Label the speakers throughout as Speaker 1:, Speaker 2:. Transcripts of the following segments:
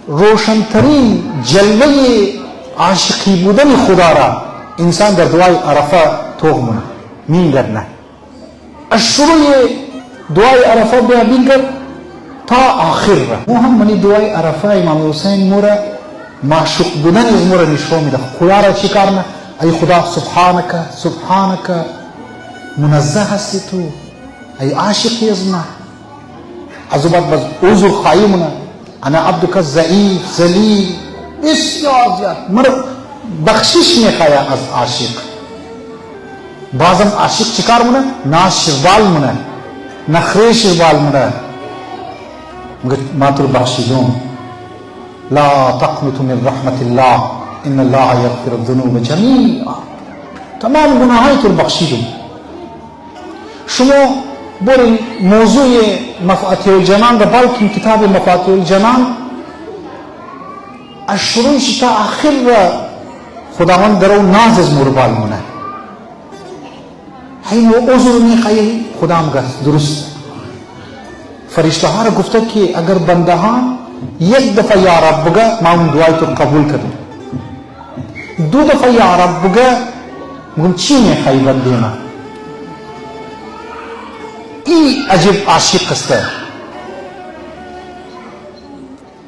Speaker 1: روشنترین جلوه عاشقی بودن خدا را انسان در دعای عرفه توغمونه مینگرنه. از شروع دعای عرفه بیابین کرد تا آخر را. مو هم منی دعای عرفه امام حسین مورا معشوق بودن از مورا نشو میده. خدا را چی کارنه؟ ای خدا سبحانک سبحانک منزه هستی تو، ای عاشقی از من. از بعد بس عذر خواهیمونه انا عبدک ضعیف ذلیل بسیار زیاد مر بخشش میخواه از عاشق. بعضم عاشق چیکار مونه؟ ناز شربال مونه، نخره شربال مونه. ما تو بخشیدون لا تقنطوا من رحمت الله ان الله یغفر الذنوب جمیعا. تمام گناهای تو بخشیدون. شما برین موضوع مفاتیح الجنان را بلکن کتاب مفاتیح الجنان از شروعش تا آخر را خداوند درو ناز از مربال مونه. این و عذر میخواهی خدا هم درست. فرشته ها را گفته که اگر بنده ها یک دفعه یا رب بگه ما اون دعای تو قبول کردیم، دو دفعه یا رب بگه مگم چی میخواهی بنده ما؟ این عجب عاشق است.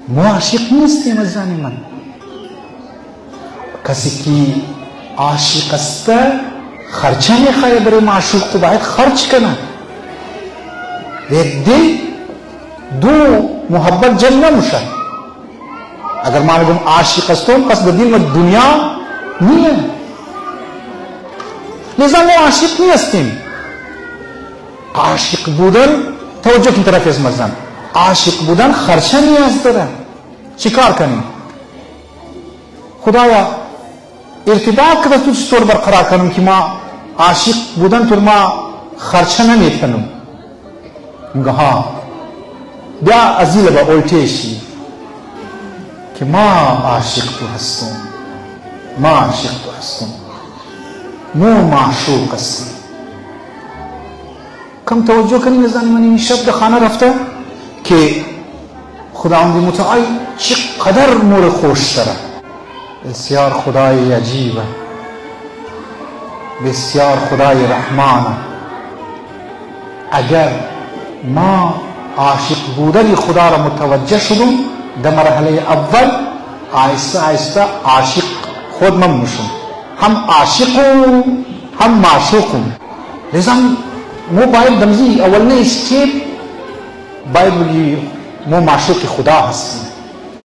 Speaker 1: ما عاشق نیستیم از زن من. کسی که عاشق است خرچه میخواه برای معشوق تو باید خرچ کنه. یک دل دو محبت جمع نموشه. اگر ما بگم عاشق استم پس در دل ما دنیا نیه. لذا ما عاشق نیستیم. عاشق بودن توجه کن طرف از مزن. عاشق بودن خرچه نیاز داره. چی کار کنیم؟ خدایا ارتباط کده تو چطور برقرار کنم که ما عاشق بودن تو ما خرچه نمیکنم. میگه ها بیا ازیل با اولتیشی که ما عاشق تو هستم، ما عاشق تو هستم، مو معشوق هستم. کم توجه کنیم از آن من شب در خانه رفته که خداوند متعال چقدر مور خوش داره. بسیار خدای عجیبه، بسیار خدای رحمانه. اگر ما عاشق بودن خدا را متوجه شدم در مرحله اول آهسته آهسته عاشق خود من میشم. هم عاشقم هم معشوقم. لذا مو باید دمزی اولنی استیپ باید بگی مو معشوق خدا هستیم.